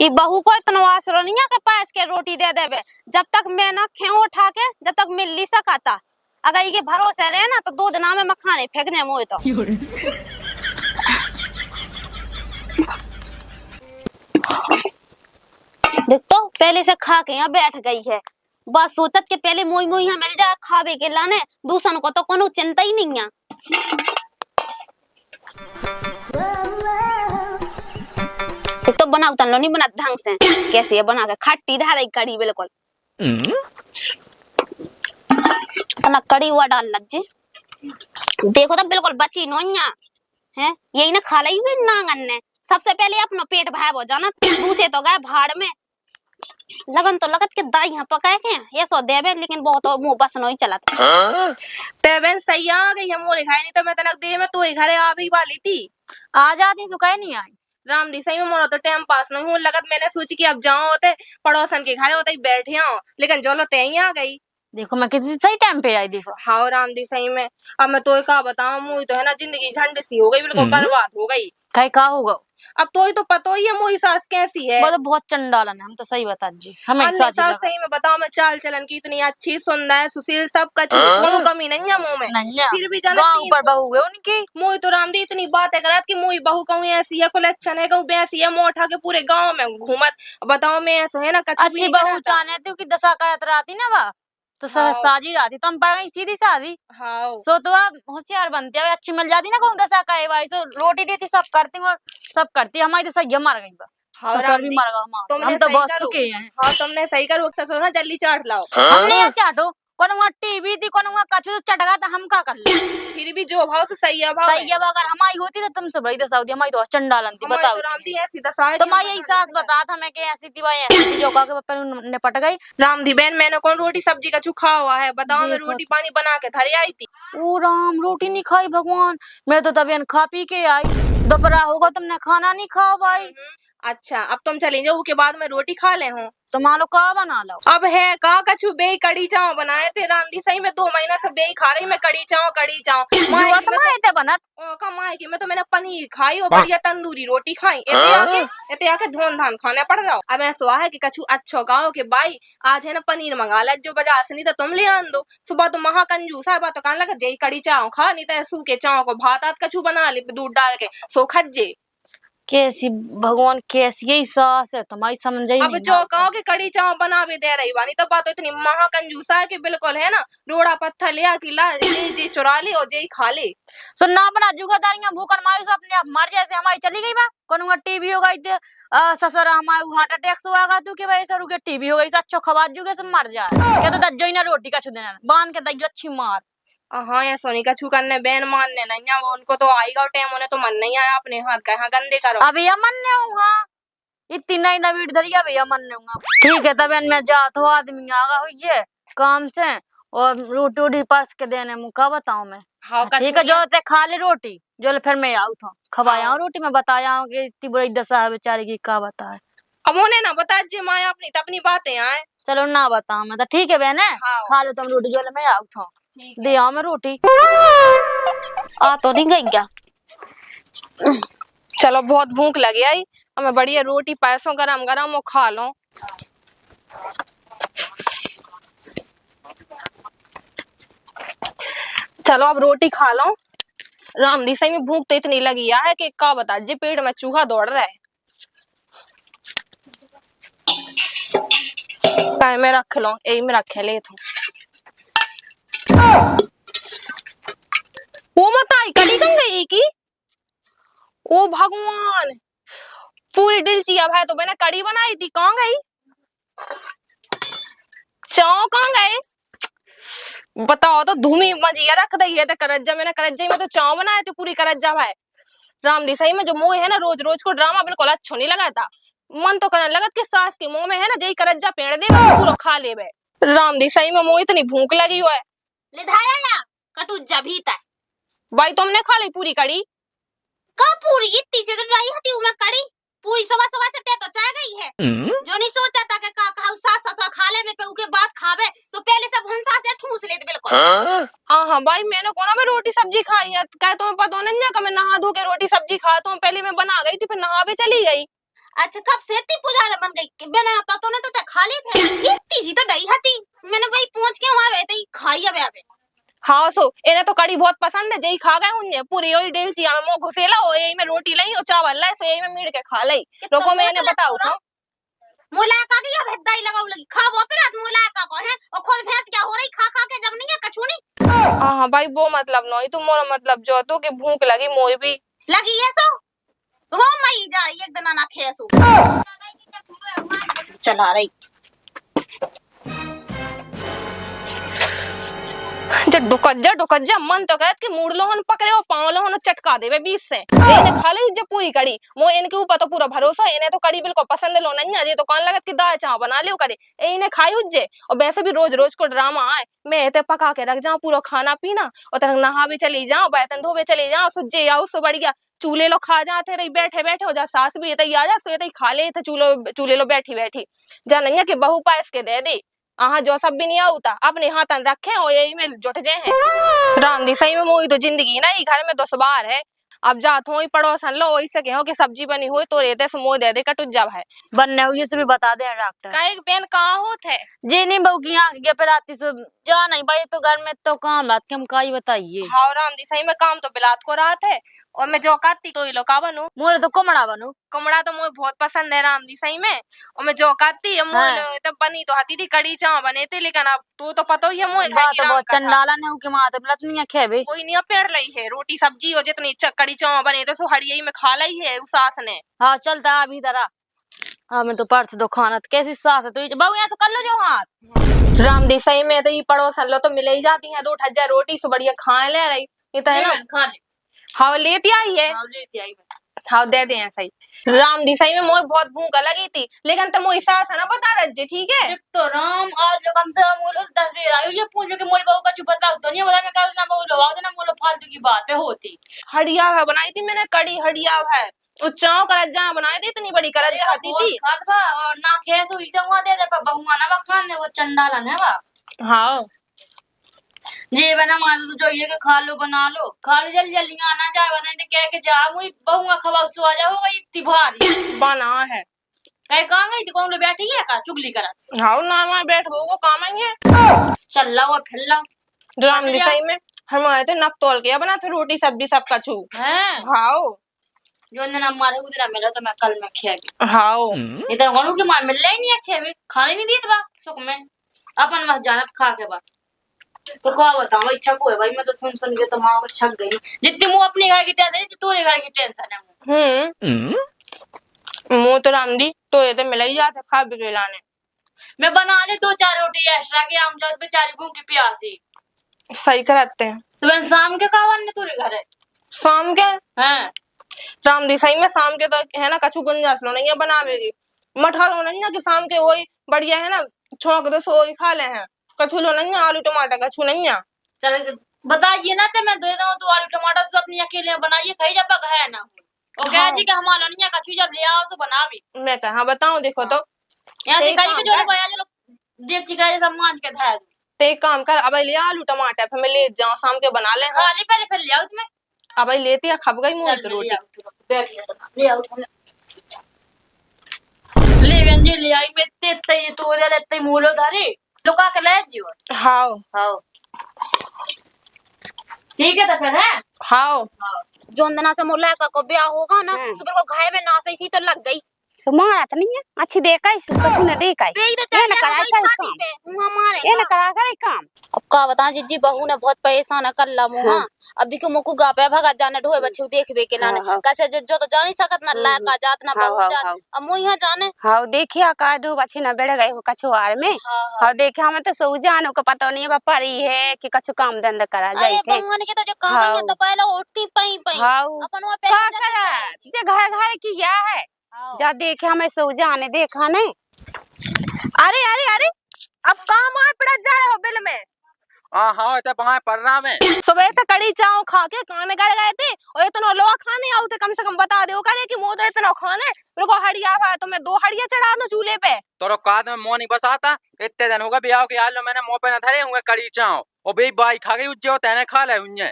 ये बहू को इतना आसरो नहीं है कि पास के रोटी दे देवे। जब तक मैं ना खेऊ उठा के जब तक मिल ली सकाता, अगर ये भरोसे रहे ना तो 2 दिन में मखाने फेंकने मोए तो देख तो पहले से खा के यहाँ बैठ गई है। बस सोचत के पहले मोई मोई यहाँ मिल जाए खावे के लाने, दूसरन को तो कोनो चिंता ही नहीं है। एक तो बनाओ तन लो नहीं बना ढंग से, कैसे ये बना के खट्टी धारा कड़ी बिल्कुल तना कड़ी हुआ डाल लज्जे। देखो तो बिल्कुल बची नोइया है, यही ना खा ली हुई नांगन ने। सबसे पहले अपनो पेट भाई हो जाना, दूसरे तो गए भाड़ में। लगन तो लगत के दाई यहाँ पकाए के ये सो देवे, लेकिन बहुत मुंह बस नहीं चलत। तेबेन सही आ गई हम मोरे खाए नहीं तो मैं तनक देर में तो घरे आ गई वाली थी। आ जाती सुखाए नहीं आई राम दी सही में मोरा तो टाइम पास नहीं हो लगत। मैंने सोची कि अब जाओ होते पड़ोसन के घरे होते ही बैठे आओ, लेकिन चलो ते ही आ गई। देखो मैं किसी सही टाइम पे आई। देखो हाँ राम दी सही में अब मैं तो का बताऊं, मुझे तो है ना जिंदगी झंड सी हो गई, बिल्कुल बर्बाद हो गई। कहीं का होगा अब तो पता ही है मोही सास कैसी है। वो तो बहुत चंडालन है, हम तो सही बता जी हमें सास सही में बताओ, मैं चाल चलन की इतनी अच्छी सुंदर सुशील सब कुछ, कोनो कमी नहीं है मुंह में। फिर भी जाना ऊपर बहू है उनकी। मोही तो राम दी इतनी बातें करत कि मोही बहू कहूँ ऐसी है, कलेक्शन है कहूँ वैसी है, मुँह उठा के पूरे गाँव में घूमत। बताओ मैं ऐसा है ना कछ अच्छी बहू चाहने थे कि दशा का आती ना वा तो साजी रहती, तो हम पाएंगे सीधी सादी। हाँ सो तो आप होशियार बनते हैं, अच्छी मिल जाती ना कहूँ दशा का भाई। सो रोटी देती सब करती और सब करती, हमारी तो सही मर गई। ससुर भी मर गया, हम तो बहुत सुखी हैं। हाँ तुमने सही करो, ससुर ना जल्दी चाट लाओ। हमने यहाँ चाटो कोनो वहाँ टीवी थी, कोनो वहाँ कछु चटका था, हम का कर ले। फिर भी जो भाव से सही है, भाव सही है। अगर हमारी होती तो तुमसे बड़ी दशा होती, हमारी तो चंडालन थी। बताओ रामदी ऐसी दशा है, तुम्हारी यही सास बता था मैं कि ऐसी थी भाई, ऐसी थी जो कहा के निपट गई। रामदी बहन मैंने कौन रोटी सब्जी का चुखा हुआ है, बताओ मैं रोटी पानी बना के थारी आई थी। ओ राम, रोटी नहीं खाई भगवान, मैं तो तभी खा पी के आई। दोपहर होगा तुमने खाना नहीं खाओ भाई। अच्छा अब तुम चली जाओ, के बाद मैं रोटी खा ले हूँ तो मानो का बना लो। अब है का कछु बे कड़ी चाव बनाए थे रामदी सही में, 2 महीना से बे खा रही मैं कड़ी चाव माए की मैं तो मैंने पनीर खाई और बढ़िया तंदूरी रोटी खाई। एते आके धोन धान खाने पड़ रहा। अब ऐसा है कि कछु अच्छो गाँव के भाई आज है ना पनीर मंगा ले, जो बाजार से नहीं तो तुम ले आन दो। सुबह तो महा कंजूस है, बात तो कहने लगा जय कड़ी चाव खा, नहीं तो सूखे चाव को भात आत कछु बना ले दूध डाल के सो खज्जे। कैसी भगवान कैसी यही सास है तुम्हारी, समझ ही अब जो कहो कि कड़ी चाव बना भी दे रही बानी तो बात तो इतनी महा कंजूसा है कि बिल्कुल है ना रोड़ा पत्थर ले आती ला जी चुरा ली और जी खा ली। सो ना बना जुगादारियां भूखन मारी सो अपने आप मर जैसे हमारी चली गई बा। कोनो टीवी हो गई ससुर हमारे हार्ट अटैक से आगा तू के भाई सर के टीवी हो गई, अच्छो खवा जुगे सब मर जाए। क्या तो दज्जो ही ना रोटी का छु देना बांध के दज्जो अच्छी मार। हाँ ये सोनी का छू करने बैन मानने नहीं है, उनको तो आएगा टाइम, उन्हें तो मन नहीं आया अपने हाथ का यहाँ गंदे करो। अब ये मन नहीं हूँगा इतनी नई नवीट धरिया भैया मन नहीं हूँगा। ठीक है तब मैं जात हो आदमी आगा हुई काम से और रोटी वोटी परस के देने मुका बताऊं मैं। हाँ ठीक है जो ते खा ले रोटी जो फिर मैं आऊ था खवाया हूँ रोटी में बताया हूँ कि इतनी बड़ी दशा है बेचारी की का बताए। अब उन्हें ना बता जी माया अपनी अपनी बातें आए। चलो ना बताऊं मैं तो ठीक है बहन है। हाँ। खा लो तुम रोटी जो मैं आऊ था दे आओ मैं रोटी। आ तो नहीं गई क्या? चलो बहुत भूख लगी आई, हमें बढ़िया रोटी पैसों गरम गरम वो खा लो। चलो अब रोटी खा लो। रामदी सही में भूख तो इतनी लगी है कि का बता जी पेट में चूहा दौड़ रहा है। में रख लो यही में रखे ले तो वो मत आई कड़ी कम गई की। ओ भगवान पूरी दिल चिया भाई तो मैंने कड़ी बनाई थी, कहाँ गई चाव कहाँ गए बताओ तो धूमी मजिया रख दी है तो करज्जा मैंने करज्जा में तो चाव बनाए थे पूरी करज्जा भाई। रामदी सही में जो मुंह है ना रोज रोज को ड्रामा बिल्कुल अच्छा नहीं लगा था, मन तो करने लगत कि सास के मुंह में है ना जय करज्जा पेड़ दे पूरा खा ले। रामदी सही में मुंह इतनी भूख लगी हुआ है ले धाया या कटुज्जा भीता भाई तुमने खा ली पूरी कड़ी का पूरी इतनी से रही हती हूं मैं कड़ी पूरी सवा सवा से ते तो चाह गई है। जो नहीं सोचा था कि का सास ससुर खा ले में पे उके बाद खावे सो पहले सब भंसा से ठूस ले बिल्कुल। हां भाई मैंने कोना में रोटी सब्जी खाई है, क्या तुम्हें पता नहीं है कि मैं नहा धो के रोटी सब्जी खाता हूं, पहले मैं बना गई थी फिर नहा भी चली गई। अच्छा कब से इतनी पुजारी बन गई कि बिना तो ने तो खा ली थे इतनी सी तो डई हती मैंने भाई पहुंच के वहां बैठे खाई अब आवे हाँ सो इन्हें तो कड़ी बहुत पसंद है जई खा गए उन्हें पूरी ओई डेल चिया में मो घुसेला ओ यही में रोटी लाई और चावल लाई सो यही में मीड़ के खा लाई रोको मैं इन्हें बताऊं तो मुलाका की अब दाई लगाऊ लगी खा वो फिर आज मुलाका को है और खुद भैंस क्या हो रही खा खा के जब नहीं है कछूनी हाँ भाई वो मतलब नहीं तुम मोरा मतलब जो तो कि भूख लगी मोई भी लगी है सो वो मई जा रही एक दिन ना खेसू चला रही जब डुकत जा मन तो कहत कि मूड लोहन पकड़े और पांव लोहन चटका देवे बीच से इन्हें खा ली जब पूरी कड़ी मो इनके ऊपर तो पूरा भरोसा है इन्हें तो कड़ी बिल्कुल पसंद लो नहीं है तो कौन लगत कि दाल चाव बना लियो करे इन्हें खाई उज्जे और वैसे भी रोज रोज को ड्रामा आए मैं इतने पका के रख जाऊं पूरा खाना पीना और तक नहा भी चली जाऊं बर्तन धोवे चली जाऊं सुज्जे या उससे बढ़िया चूल्हे लो खा जाते रही बैठे बैठे हो जा सास भी इतनी आ जा सो इतनी खा ले थे चूल्हे लो बैठी बैठी जा नहीं है कि बहू पास के दे दी हाँ जो सब भी नहीं आता अपने हाथ रखे और यही में जुट जे हैं राम दी सही में मोई तो जिंदगी ना घर में 10 बार है अब जात हो पड़ोसन लो वैसे कहो कि सब्जी बनी हुई तो रेते से मोह दे दे कटुज जा है बनने हुई से भी बता दे डॉक्टर काहे के पेन कहाँ होते जी नहीं बहू की आंख के राती से जा नहीं भाई तो घर में तो काम रात के हम का ही बताइए हाँ राम दी सही में काम तो बिलात को रात है और मैं जो काती तो ये लो का बनू मोरे तो कुमड़ा बनू कुमड़ा तो मुझे बहुत पसंद है राम दी सही में और मैं जो काती है मोह तब बनी तो हाथी थी कड़ी चाव बने थे लेकिन अब तू तो पता ही है मोह बात तो बहुत चंडाला ने के माथे लत नहीं खेबे कोई नहीं पेड़ लाई है रोटी सब्जी हो जितनी कड़ी चाव बने तो हड़िया में खा लाई है उस सास ने हाँ चलता अभी इधर हाँ मैं तो पर्स दो खाना तो कैसी सास है तो बहू यहाँ तो कर लो जो हाथ राम दी सही में तो ये पड़ोसन लो तो मिले ही जाती है 2 ठज्जा रोटी सो बढ़िया खाए ले रही ये तो है ना खा ले हाँ लेती आई है हाँ लेती आई हाँ दे दे सही राम दी सही में मोह बहुत भूख लगी थी लेकिन तुम मोई सास है ना बता दे ठीक है तो राम आज जो कम से कम बोलो 10 बजे आई ये पूछो कि मोल बहू का चुप बताओ तो नहीं बता मैं कल ना बोलो आवाज ना बोलो फालतू की बातें होती हड़िया है बनाई थी मैंने कड़ी हड़िया है चाव करज्जा बनाई थी इतनी बड़ी करज्जा आती थी खात बा और ना खेस हुई से हुआ दे पर बहू आना बा खान ने वो चंडाला ने बा हाँ जी बना मार तो जो ये के खा लो जल्दी जल्दी आना जाए बना दे कह के जा मुई बहू खवा सो आ जाओ इतनी भारी बना है कहीं कहां गई थी कौन बैठी है का चुगली करा हाँ ना मैं बैठ वो काम है चल लाओ और फिर लाओ राम दी सही में हम आए थे नप तोल के बना थे रोटी सब्जी सब कछु हैं हाँ जो ने ना मारे उधर मिला तो मैं कल में खेगी हाँ इधर गणू के मार मिल ही नहीं अच्छे भी खाने नहीं दी बा सुख में अपन मत जानत खा के बा तो क्या बताऊं इच्छा को है भाई मैं तो सुन के दिमाग छक गई जितनी मुंह अपने घर की टेंशन है तोरे घर की टेंशन है मुंह तो राम दी तो ये तो मिल ही जाते खा भी लाने मैं बना ले 2-4 रोटी एक्स्ट्रा के आऊं जात बेचारी भूखी प्यासी सही कराते हैं तो मैं शाम के कावन ने तोरे घर है शाम के हैं राम दी सही में शाम के तो है ना कछु गुंजाइश लो नहीं है बनावेगी मठा लो नहीं है कि शाम के वही बढ़िया है ना छोंक दो सो वही खा ले हैं कछु लो नहीं है आलू टमाटर कछु नहीं है चल बताइए ना तो मैं दे दूं तो आलू टमाटर सब अपनी अकेले बनाइए कहीं जब तक है ना और कह जी कि हमारा नहीं है कछु जब ले आओ तो बना भी मैं कहा बताऊं देखो तो यहां से कहीं के जो भैया जो देख चिकरा सब मांझ के था तो एक काम कर अब ले आलू टमाटर फिर मैं ले जाऊं शाम के बना ले खाली पहले फिर ले आओ तुम्हें अब लेती है खप गई मुंह रोटी ले आओ तुम ले व्यंजन ले आई मैं तेते ये तो दे लेते मूलो धारे लुका के ले जियो हाँ हाँ ठीक है तो फिर है हाँ जोंदना से मुलाका को ब्याह होगा ना सुबह को घाय में नासे सी तो लग गई सुमारा तो नहीं है अच्छी देखा इस कछु ने देखा है बेई तो ये न चले कराई हमारी का शादी काम पे मुंह मारे ये न करा करे काम अब का बता जीजी बहू ने बहुत परेशान कर ला मुंह अब देखो मुकु गा पे भगत जाने ढोए बच्चे देखबे के लाने कैसे जो तो जान ही सकत ना लाका जात ना बहू जात अब मुंह यहाँ जाने हाँ देखिया का दो बच्चे न बेड़ गए हो कछु आर में हाँ देखिया हमें तो सो जानो को पता नहीं बा परी है कि कछु काम धंधा करा जाई अरे थे बहू ने के तो जो काम है तो पहले उठती पई पई हाँ अपन वो का पैसे करा जे घर घर किया है जा देखे हमें सो जाने देखा नहीं अरे अरे अरे अब काम आए पड़ जा रहे हो बिल में हाँ तो वहाँ पढ़ रहा मैं सुबह से कड़ी चाव खा के खाने कर गए थे और इतना लोग खाने आओ थे कम से कम बता दो करे कि मोदर इतना खाने मेरे को हड़िया हुआ तो मैं 2 हड़िया चढ़ा दूं चूल्हे पे तोरो काद में मोह नहीं बसाता इतने दिन होगा ब्याह के हाल मैंने मुंह पे न धरे हुए कड़ी चाव और बे बाई खा गई उज्जे होते हैं खा ले हुए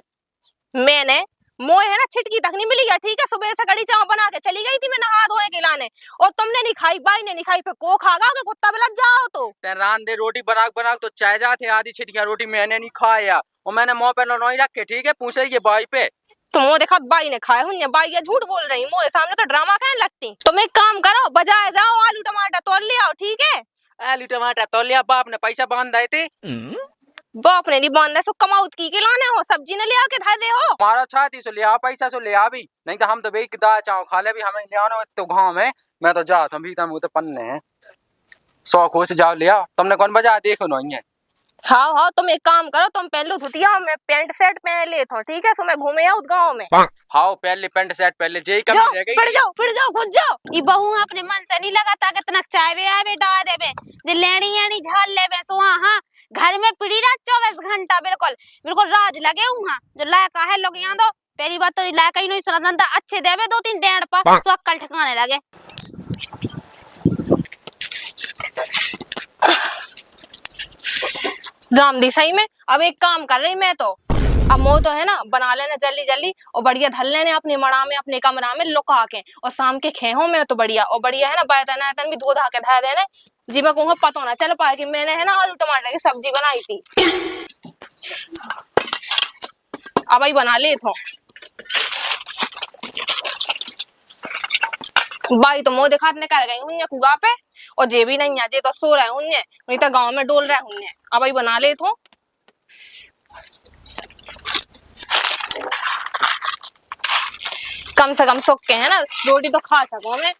मैंने मोए है ना छिटकी तक नहीं मिली है, ठीक है। सुबह से कड़ी चावल बना के चली गई थी मैं नहा धोए के लाने, और तुमने नहीं खाई, बाई ने नहीं खाई, फिर को खागा के कुत्ता बिलज जाओ तो। ते रान दे रोटी बना तो चाय जाते आधी छिटकियां रोटी मैंने नहीं खाया, और मैंने मुंह पे नहीं रखे, ठीक है। पूछ रही है बाई पे, तुम वो देखा बाई ने खाए हुए, बाई ये झूठ बोल रही, मोए सामने तो ड्रामा कहने लगती। तुम एक काम करो, बाजारे जाओ आलू टमाटर तोड़ ले आओ, ठीक है। आलू टमाटर तो लिया, बाप ने पैसा बांध दिए थे। बाप ने नहीं बांधना, सो कमाउत की के लाने हो, सब्जी ने ले आके धर दे हो। मारा छाती से लिया पैसा से लिया भी, नहीं तो हम तो बेच दाल चाव खा ले भी, हमें ले आना तो गाँव में। मैं तो जा भी तम तो पन्ने हैं 100 को से जाओ लिया, तुमने कौन बजा देखो नहीं है। हाँ हाँ, तुम एक काम करो, तुम पहन लो धुतिया, मैं पैंट शर्ट पहन ले था, ठीक है। सो मैं घूमे आऊँ गाँव में। हाँ पहले पैंट शर्ट पहले जेई कमी रह गई। फिर जाओ खुद जाओ। ई बहू अपने मन से नहीं लगाता कि तनक चाय वे आवे डा देबे जे लेनी यानी झाल लेबे सो। हां घर में पड़ी रह 24 घंटा, बिल्कुल बिल्कुल राज लगे वहां जो लायका है लोग यहां दो। पहली बात तो लायका ही नहीं सुनता, अच्छे देबे 2-3 डेढ़ पा सो अक्कल ठिकाने लगे। राम दी सही में अब एक काम कर रही मैं तो, अब मो तो है ना बना लेना जल्दी जल्दी, और बढ़िया धल लेने अपने मड़ा में अपने कमरा में लुका के, और शाम के खेहों में तो बढ़िया, और बढ़िया है ना बर्तन भी धो धा के धर देने, जी मैं कहूँगा पता ना चल पाए कि मैंने है ना आलू टमाटर की सब्जी बनाई थी। अब ही बना ले तो बाई तो मुँह दिखा कर गई हूँ कुआ पे, और जे भी नहीं है, जे तो सो रहे हूँ, नहीं तो गाँव में डोल रहे हूँ। अब ही बना ले तो कम से कम सुख के है ना रोटी तो खा सकूं मैं।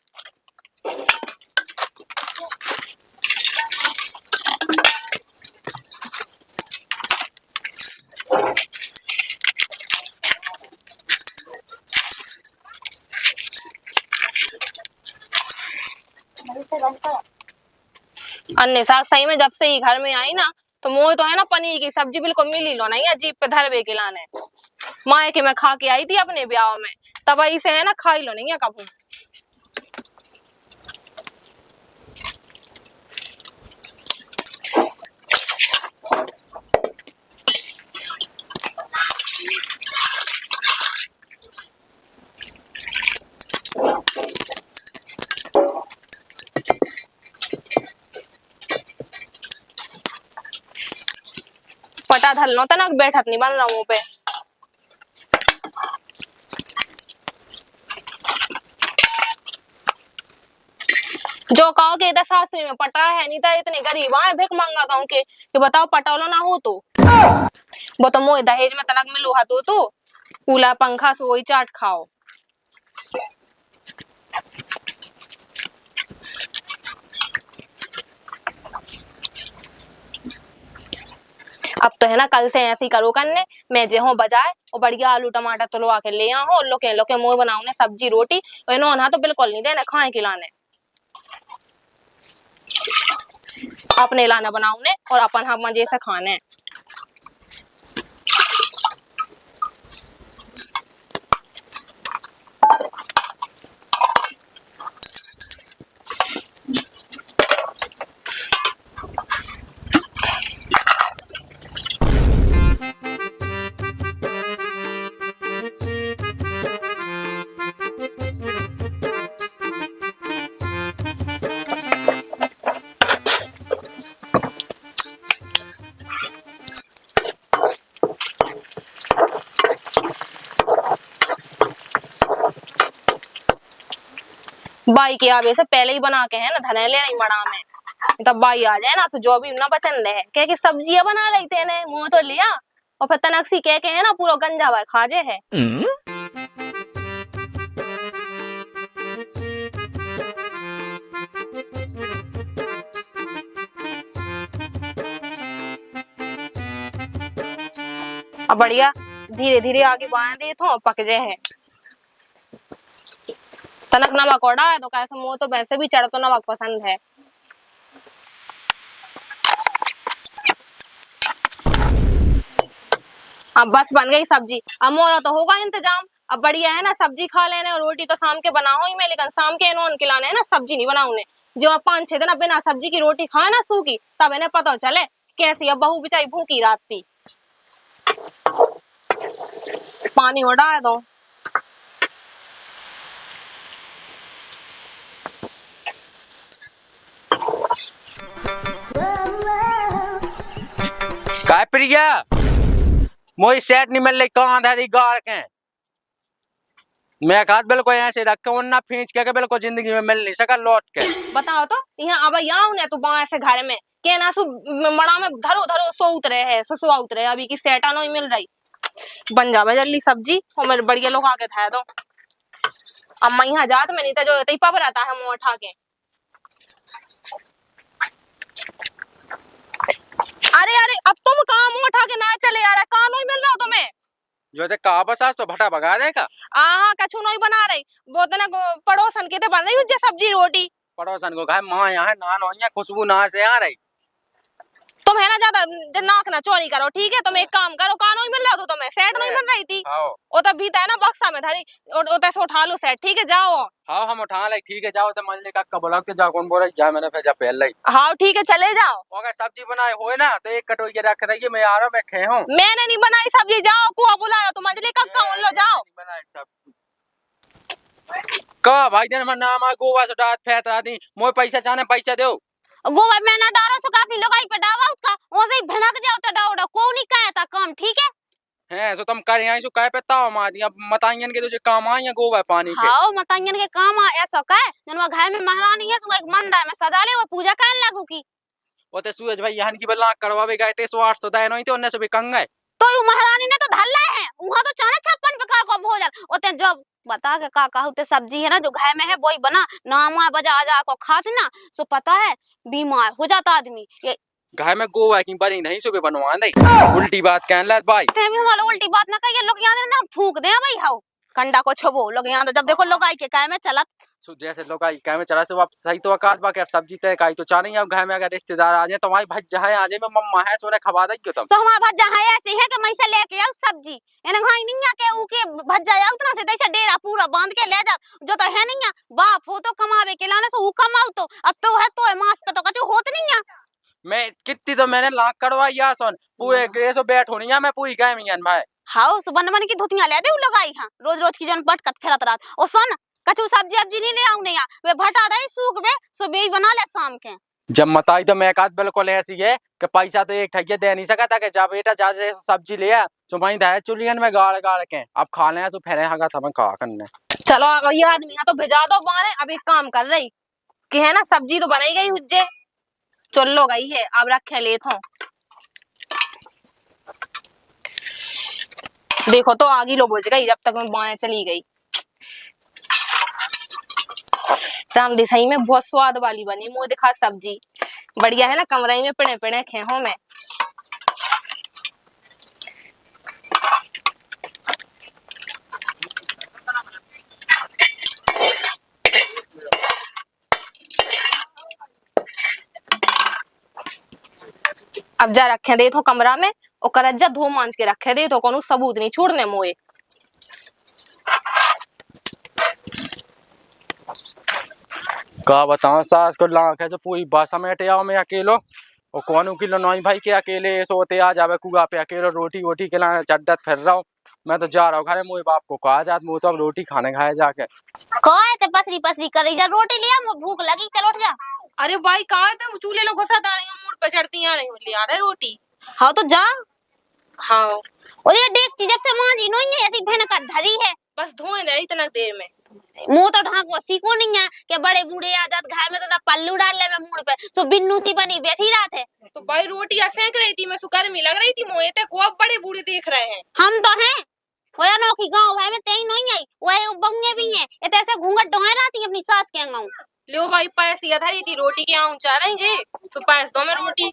अन्य साथ सही में जब से ही घर में आई ना, तो मोह तो है ना पनीर की सब्जी बिल्कुल मिली लो नहीं है, जीप पे धरवे के लाने माए के मैं खा के आई थी अपने ब्याह में, तब से है ना खाई लो नहीं है कभी। पटा धल लो तनक बैठत नहीं बन रहा मुंह पे। जो कहो कि इधर सासरी में पटा है, नहीं तो इतने गरीब आए भिख मांगा कहूँ कि बताओ पटौलो ना हो तो वो तो मोए दहेज में तनक मिलू हा तो कूलर पंखा सोई चाट खाओ। अब तो है ना कल से ऐसी करो करने, मैं जे हूँ बजाए और बढ़िया आलू टमाटर तुलवा के ले आओ, लोके लोके मोए बनाऊने सब्जी रोटी, इन्होंने तो बिल्कुल नहीं देने खाए खिलाने, अपने लाना बनाऊने और अपन हम मजे से खाने। बाई के आवे से पहले ही बना के है ना धने ले मड़ा में, तब बाई आ जाए ना तो जो भी ना बचन रहे कह के सब्जियां बना लेते ने मुंह तो लिया, और फिर तनकसी कह के है ना पूरा गंजा हुआ खाजे है। अब बढ़िया धीरे धीरे आगे बढ़ा दे तो पक जाए है। तनक नमक ओढ़ा है तो कैसे मुंह तो वैसे भी चढ़ तो नमक पसंद है। अब बस बन गई सब्जी, अब मोरा तो होगा इंतजाम। अब बढ़िया है ना सब्जी खा लेने, और रोटी तो शाम के बनाओ ही मैं, लेकिन शाम के इन्होंने खिलाने है ना सब्जी नहीं बनाऊने। जो 5-6 दिन बिना सब्जी की रोटी खाए ना सूखी, तब इन्हें पता चले कैसी अब बहू बेचारी भूखी रात थी। पानी उड़ा दो। काय प्रिया मोई सेट नहीं मिल रही कहाँ था गाड़ के मैं कहा बिल्कुल ऐसे रख के ना खींच के बिल्कुल जिंदगी में मिल नहीं सका लौट के। बताओ तो यहाँ अब यहाँ ने तू बाहर से घर में के ना सु मड़ा में धरो धरो सो उतरे है सो उतरे अभी की सेटा नहीं मिल रही। बन जावे जल्दी सब्जी और मेरे बढ़िया लोग आके था दो। अब मैं यहाँ जात में नहीं था जो तई पब रहता है मुँह उठा के। अरे अरे अब तुम कहाँ मुँह उठा के ना चले यार कहाँ नहीं मिल रहा हो तुम्हें। जो ते कहा बस आज तो भटा भगा देगा। हाँ कछु नहीं बना रही वो तो ना पड़ोसन के तो बन रही है सब्जी रोटी। पड़ोसन को कहा माँ यहाँ नान हो खुशबू ना से आ रही। तुम है ना ज्यादा नाक ना चोरी करो ठीक है। तुम एक काम करो कहाँ नहीं मिल रहा तो तुम्हें सेट नहीं मिल रही थी वो तो भीतर है ना बक्सा में धरी उतर से उठा लो सेट ठीक है जाओ। हाँ हम उठा ले ठीक है जाओ तो मंजली का बोला के जा कौन बोल रही जा मैंने भेजा पहले ही। हाँ ठीक है चले जाओ। अगर सब्जी बनाए हुए ना तो एक कटोरी रख देगी मैं आ रहा हूँ मैं खे हूँ। मैंने नहीं बनाई सब्जी जाओ कुआ बुलाया तुम मंजली का कौन लो जाओ। का भाई दिन में नाम आ गोवा से डात फेंक रहा थी मोए पैसा चाहने पैसा दो। गोवा में ना डारो सो काफी लगाई पे डावा उसका वो से भनक जाओ तो डाउडा को नहीं कहता था काम ठीक है। हैं सो तुम कर यहीं सो कह पे ताव मार दिया मताइयन के तुझे काम आई है गोवा पानी के। हाँ मताइयन के काम आ ऐसा का जनवा घर में महारानी है सो एक मंदिर में सजा ले वो पूजा करने लागू की। वो ते सूरज भाई यहां की बल्ला करवावे गए थे 108 दे नहीं तो उन्ने से भी कंग है। तो यू महारानी ने तो धल्ला है वहां तो 56 प्रकार का भोजन ओते जब बता के का कहू ते सब्जी है ना जो घर में है वही बना नामा बजा जा को खाते ना सो पता है बीमार हो जाता आदमी। ये घर में गोवा की बनी नहीं सो भी बनवा दे उल्टी बात कहन लत भाई। ते भी वाला उल्टी बात ना कहिए लोग यहां ना फूंक दे भाई हाउ कंडा को छबो लोग यहां जब देखो लोग आई के काय में चलत सो जैसे लोग आई काय में चला से आप सही तो अकाल बा के सब्जी तय काई तो चाह नहीं अब घर में अगर रिश्तेदार आ जाए तो भाई भाई जहां आ जाए मैं मम्मा है सोने खवा दे क्यों तुम। सो हमारा भज्जा है ऐसे है कि मैं से लेके आऊ सब्जी एने घाई नहीं के उके भज्जा या उतना से दैसे डेरा पूरा बांध के ले जा जो तो है नहीं बाप हो तो कमावे के लाने से हु कमाऊ तो अब तो है तो मांस पे तो कछु होत नहीं है। मैं कितनी तो मैंने लाख करवाई या सुन पूरे केसो बैठ होनी है मैं पूरी गाय मियां भाई। हाउ सो बन की धोतियां ले दे उ लगाई हां रोज रोज की जन पटकत फेरत रात ओ सुन कछु सब्जी अब्जी नहीं ले आऊ नहीं वे भटा रही सूख बे सो बे बना ले शाम के। जब मताई तो मैं कात बिल्कुल ऐसी है कि पैसा तो एक ठगिया दे नहीं सका था कि जा बेटा जा सब्जी ले आ तो वहीं धारे चुलियन में गाड़ गाड़ के अब खा ले तो फेरे हगा था मैं खा करने। चलो ये आदमी यहाँ तो भेजा दो बाहर अब एक काम कर रही कि है ना सब्जी तो बनाई गई हुज्जे चुल्लो गई है अब रखे ले थो। देखो तो आगी लो बुझ गई जब तक मैं बाएं चली गई। रामदी सही में बहुत स्वाद वाली बनी मुँह दिखा सब्जी बढ़िया है ना कमरे में पिणे पिणे खेहों में। अब जा रखे दे तो कमरा में और करज्जा धो मांझ के रखे दे तो कोनो सबूत नहीं छोड़ने मोए। का बताऊं सास को लाख है तो पूरी बस समेट आओ मैं अकेलो और कौन किलो नौई भाई के अकेले सोते आ जावे कुआ पे अकेले रोटी वोटी के ला चड्डत फिर रहा हूँ मैं तो जा रहा हूँ घर मोए बाप को कहा जात मुँह तो अब रोटी खाने खाए जाके कहे ते पसरी पसरी कर जा रोटी लिया मुझे भूख लगी चल उठ जा। अरे भाई कहा थे चूल्हे लोग घुसा आ रही मूड पे चढ़ती आ रही ले आ रहे रोटी। हाँ तो जा हाँ और ये देख जब से मांझी नहीं है ऐसी भैन का धरी है बस धोए दे इतना देर में मुंह तो ढाक वो सीखो नहीं है कि बड़े बूढ़े आ जात घर में तो पल्लू डाल ले मैं मुंह पे सो बिन्नू सी बनी बैठी रहा थे तो भाई रोटी सेंक रही थी मैं सुकर में लग रही थी मुँह ते को बड़े बूढ़े देख रहे हैं। हम तो हैं वो अनोखी गांव भाई में तेई नहीं आई वो बंगे भी हैं ये तो ऐसे घूंघट ढोए रहती अपनी सास के गांव। लो भाई पैस या धरी थी रोटी के आऊं चाह रही जी तो पैस दो मैं रोटी।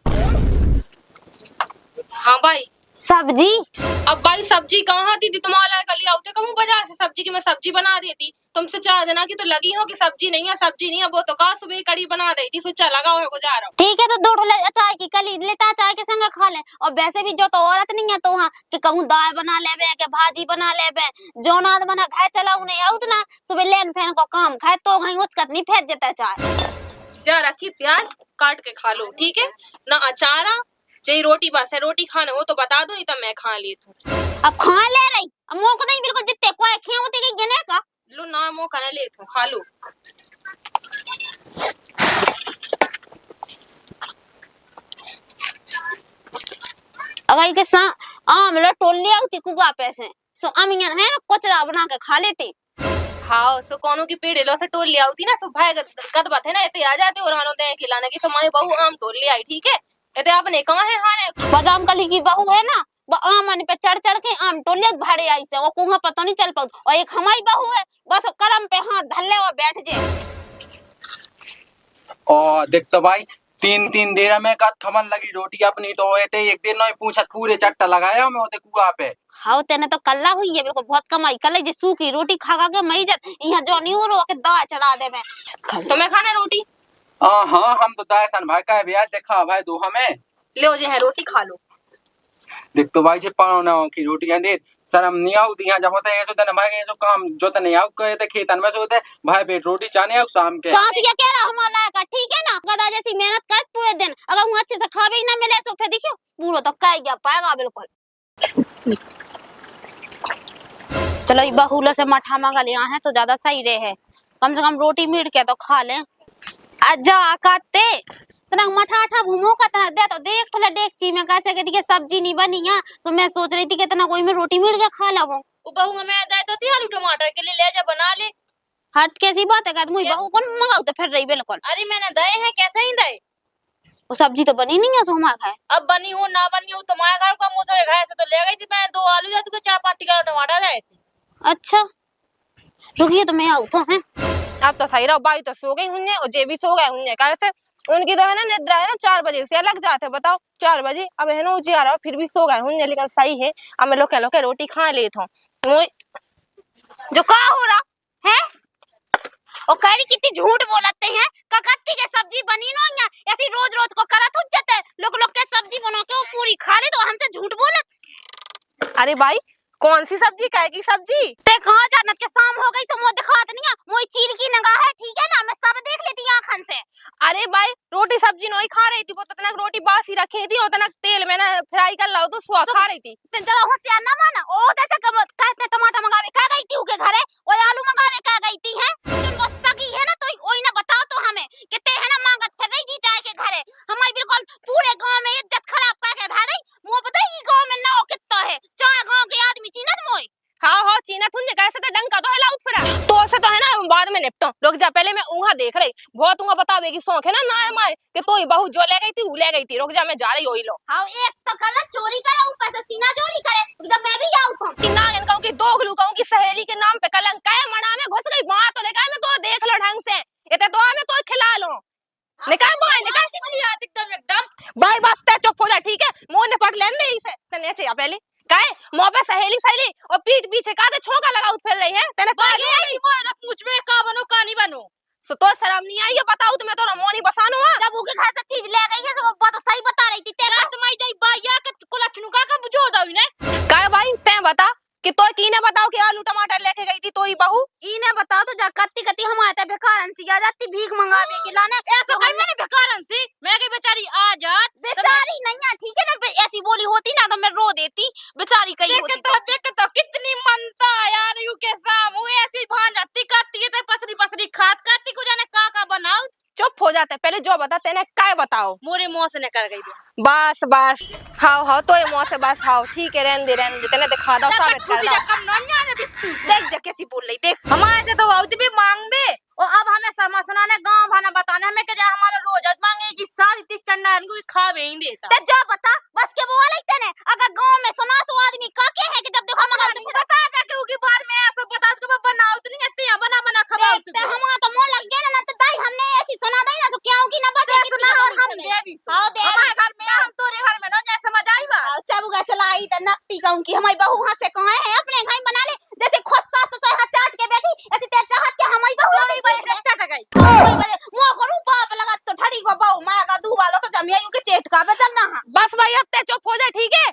हाँ भाई सब्जी अब भाई सब्जी कहाँ आती थी तुम्हारा कल आते कहूँ बाजार से सब्जी की मैं सब्जी बना देती तुमसे चाह देना कि तो लगी हो कि सब्जी नहीं है सब्जी नहीं है वो तो कहा सुबह कड़ी बना रही थी सोचा लगाओ है गुजारा। ठीक है तो दो ढोले चाय की कली लेता चाय के संग खा ले और वैसे भी जो तो औरत नहीं है तो वहाँ कि कहूँ दाल बना लेबे के भाजी बना लेबे जो नाद बना खाए चला उन्हें आउत ना सुबह लेन फैन को काम खाए तो वहीं उचकत नहीं फेंक देता चाय। जा रखी प्याज काट के खा लो ठीक है ना अचारा जे रोटी बस है, रोटी खाने हो तो बता दो, नहीं तो मैं खा लेती हूँ। अब खा ले रही, अब मोको नहीं बिल्कुल जितने को खे होते के गिने का। लो ना मो खाने लेती हूँ, खा लो। अगर के सा आम लो टोल ले आती कुगा पैसे सो अमियन है ना कचरा बना के खा लेती। हाँ सो कोनो की पेड़ लो से टोल ले आती ना, सो भाई कद बात है ना, ऐसे आ जाते और हानो दे खिलाने की, तो माई बहू आम टोल ले आई, ठीक है। ऐसे आपने कहा है हाने बदाम कली की बहू है ना, वो आम आने पे चढ़ चढ़ के आम टोले भाड़े आई से वो कुंगा पता नहीं चल पाऊ, और एक हमारी बहू है बस करम पे हाथ धल्ले और बैठ जाए। और देख तो भाई 3-3 देर में का खमन लगी रोटी अपनी, तो होते एक दिन नहीं पूछत पूरे चट्टा लगाया मैं होते कुआ पे। हाँ तेने तो कल्ला हुई है, बिल्कुल बहुत कमाई कर ले, जे सूखी रोटी खा खा के मई जात यहाँ जो नहीं हो रो के दाल चढ़ा दे मैं। तो मैं खाना रोटी। हाँ हम तो दायसन भाई का ब्याज देखा भाई दो हमें ले जे है रोटी खा लो। देख तो भाई जे पानो ना की रोटी दे शर्म नहीं आउ दिया जब होते ऐसो तने भाई ऐसो काम जो तने आउ कहे ते खेतन में सोते भाई पेट रोटी चाने आउ शाम के सांस ये कह रहा हमारा का ठीक है ना, गधा जैसी मेहनत कर पूरे दिन, अगर हूं अच्छे से खावे ही ना मिले सो फिर देखियो पूरा तो काई गया पाएगा बिल्कुल। चलो ये बहुला से मठा मंगा लिया है तो ज्यादा सही रहे, कम से कम रोटी मीट के तो खा ले। अजा काते तना मठा आठा घूमो का तना दे तो देख ठोला डेकची में कैसे के दिखे सब्जी नहीं बनी है, तो मैं सोच रही थी कि तना कोई में रोटी मीट के खा लाऊं। वो बहू मैं दे तो थी आलू टमाटर के लिए, ले जा बना ले। हट कैसी बात है का मुई बहू कौन मंगाऊ तो फिर रही बिल्कुल। अरे मैंने दे हैं, कैसे ही दे, वो सब्जी तो बनी नहीं है सो हमारा खाए। अब बनी हो ना बनी हो तुम्हारे घर का, मुझे घर से तो ले गई थी मैं, 2 आलू जाते को 4-5 किलो टमाटर लाए थे। अच्छा रुकिए तो मैं आऊ तो हैं। अब तो सही रहो, बाई तो सो गई हुन्ने और जे भी सो गए हुन्ने, कैसे उनकी तो है ना निद्रा है ना 4 बजे से लग जाते, बताओ 4 बजे अब है ना उजियारा फिर भी सो गए हुन्ने, लेकिन सही है अब मैं लोके रोटी खा लेता हूँ। जो का हो रहा है और कह रही कितनी झूठ बोलते हैं, ककत्ती के सब्जी बनी नो यहाँ ऐसी रोज रोज को करत हो जाते लोग लोग के सब्जी बना के वो पूरी खा ले तो हमसे झूठ बोलत। अरे भाई कौन सी सब्जी, काय की सब्जी? ते कहां जानत के शाम हो गई तो मुंह दिखात नहीं है, मोई चील की नगाह है ठीक है ना, मैं सब देख लेती आंखन से। अरे भाई रोटी सब्जी नहीं खा रही थी, वो तो तनक रोटी बासी रखी थी और तनक तेल में ना फ्राई कर लाओ तो सुहा खा रही थी। चलो होशियार ना माना ओ जैसे कहते टमाटर मंगावे का गई थी उनके घरे, वो आलू मंगावे का गई थी है, तुमको सगी है ना तो ओई ना बताओ तो हमें कितने है ना मांगत फिर रही जी जाए के घरे, हमारी बिल्कुल पूरे गांव में इज्जत खराब करके धा रही। मुंह पता ही गांव में नाव कितना है, 4 गांव के आदमी चीनत मोई। हाँ चीना तुझे कैसे तो डंका तो है लाउट फिरा तो से तो है ना बाद में निपटो, रुक जा पहले मैं ऊँगा देख रही, बहुत ऊँगा बतावे की शौक है ना ना माए कि तो ही बहू जो ले गई थी वो ले गई थी, रुक जा मैं जा रही हो लो। हाँ एक तो कल चोरी करे ऊपर से सीना चोरी करे, जब मैं भी आऊँ तो कि ना इनका की दोगलू कहूँ की सहेली के नाम पे कलंक काय मना में घुस गई वहां तो लेकर मैं तो देख लो ढंग से, इतने तो हमें तो खिला लो निकाल मोए निकाल एकदम भाई बस ते चुप हो जा ठीक है, मुंह ने पट लेने इसे तने चाहिए पहले काहे मुंह पे सहेली सहेली और पीठ पीछे काहे छोका लगाउत फिर रही है, तेरे पागल है मोए पूछ में का बनू का नहीं बनू, सो तो शर्म नहीं आई, ये बताओ तुम्हें तो मोनी बसानो है जब उनके घर से चीज ले गई है तो वो बात सही बता रही थी तेरा। तुम्हारी जाई बाया के कुलछनु का बुझो दाऊ ने काहे भाई ते बता कि तो कीने बताओ कि आलू टमाटर लेके गई थी तो ही बहू इने बताओ तो जा कत्ती कत्ती हम आते बेकारन सी आ जाती भीख मंगावे के लाने ऐसा कहीं मैंने बेकारन सी, मैं की बेचारी आ जात बेचारी नहीं है ठीक है ना, ऐसी बोली होती ना तो मैं रो देती, बेचारी कहीं होती देख तो कितनी मनता यार यू के साम वो ऐसी भान जाती करती है, पसरी पसरी खात करती को जाने का बनाऊ। चुप हो जाते पहले जो बता तेने काय बताओ, मोरे मुंह से निकल गई बस बस हाओ तो ये मुंह से बस हाओ ठीक है रहने दे तेने दिखा दो साबित कर दो। कम न जाने बिट्टू देख जा कैसी बोल रही देख हमारे तो आउती भी मांग बे और अब हमें समा सुनाने गांव भाना बताने हमें के जा हमारा रोज मांगे की सारी तीस चंडा इनको खावे ही देता ते जा बता बस के बोल रही तेने, अगर गांव में सुना तो आदमी का के है कि जब देखो मंगा नहीं बता के उनकी बार में ऐसा बता के बनाओ तो नहीं आती है बना बना खवाओ ते हमारा तो मोह लग गया ना तो दाई हमने ऐसी सुना दई ना तो क्या होगी ना बता सुना और हम दे भी हां दे हमारे घर में हम तोरे घर में ना जैसे समझ आई बा चाबुगा चलाई त नकटी कहूं कि हमारी बहू हां से कहे है अपने घर बना ले, जैसे खुद सास तो हाथ चाट के बैठी ऐसे ते चाहत के हमारी बहू नहीं बैठ चट गई मो करू पाप लगा तो ठड़ी को बहू मां का दू वालो तो जमियायू के चेट का बदल ना। बस भाई अब ते चुप हो जा ठीक है,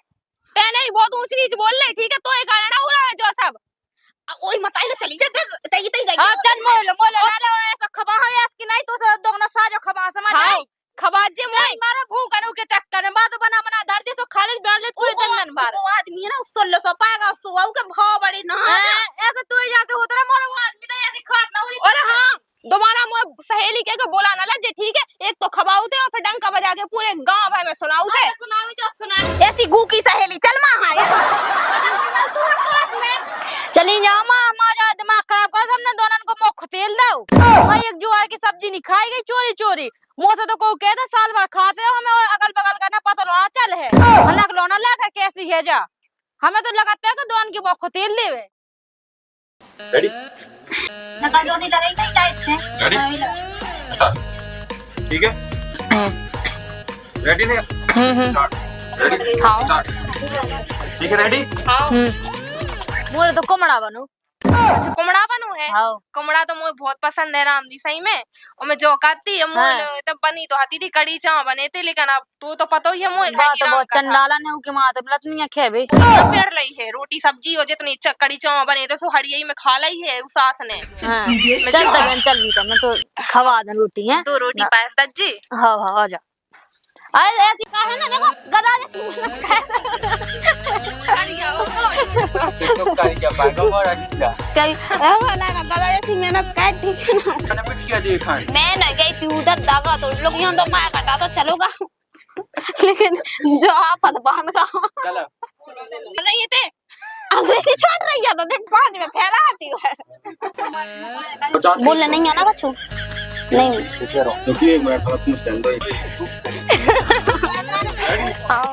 ते नहीं बहुत ऊंची नीच बोल ले ठीक है, तो ये गाना हो रहा है जो सब ओई मताई ले चली जा तई तई हां चल मोल ना ऐसा खबा है इसकी नहीं तो दोगना साजो खबा समझ आई खबाजे मोई मारा भूख अनु के चक्कर में बात बना बना खा ले बैठ ले तू दंदन बार वो आदमी है ना 1600 पाएगा सुआ के भाव बड़ी ना ऐसे तू ही जाते हो तेरा मोर वो आदमी तो ऐसी खात ना हो अरे हाँ दोबारा मुझे सहेली के बोला ना लज्जे ठीक है एक तो खबाऊ थे और फिर डंका बजा के पूरे गांव भाई में सुनाऊ थे सुनावी चल सुना ऐसी गूकी सहेली चल मां चली जाओ मां जा दिमाग खराब कर हमने दोनों को मुख तेल दो भाई एक जुआर की सब्जी नहीं खाई गई चोरी चोरी मुंह से तो को कहते साल भर खाते हो हमें अगल बगल का ना पता लोना चल है हनक लोना लगा कैसी है जा हमें तो लगाते है कि दोनों की मुख तेल देवे रेडी जगह जोनी लगेगी नहीं टाइट से रेडी स्टार्ट ठीक है रेडी नहीं रेडी ठीक है रेडी मोरे तो कोमड़ा बनू अच्छा कुमड़ा बनू है हाँ कुमड़ा तो मुझे बहुत पसंद है राम दी सही में और मैं जो खाती है मुझे तब बनी तो आती थी कड़ी चाव बने थे लेकिन अब तू तो पता ही है मुझे बात तो बहुत चंडाला ने के मां तो लतनी खेबे पेड़ लई है रोटी सब्जी हो जितनी कड़ी चाव बने तो सो हड़िया में खा लाई है उस सास ने हां चल तब चल भी तो मैं तो खवा दूं रोटी है दो रोटी पास दज्जी हां हां आ जा अरे ऐसी का है ना देखो गधा जैसी तो कर क्या पाएगा मोरा नीला कभी ना गधा जैसी मेहनत कर ठीक है ना मैंने पिट क्या देखा है मैं न गई थी उधर दागा तो लोग यहाँ तो मैं कटा तो चलोगा लेकिन जो आपत बांध का चलो नहीं थे अंग्रेजी छोड़ रही है तो देख 5 में फैला आती है बोलने नहीं आना बच्चों नहीं क्योंकि एक मिनट पूछ लेंगे हाँ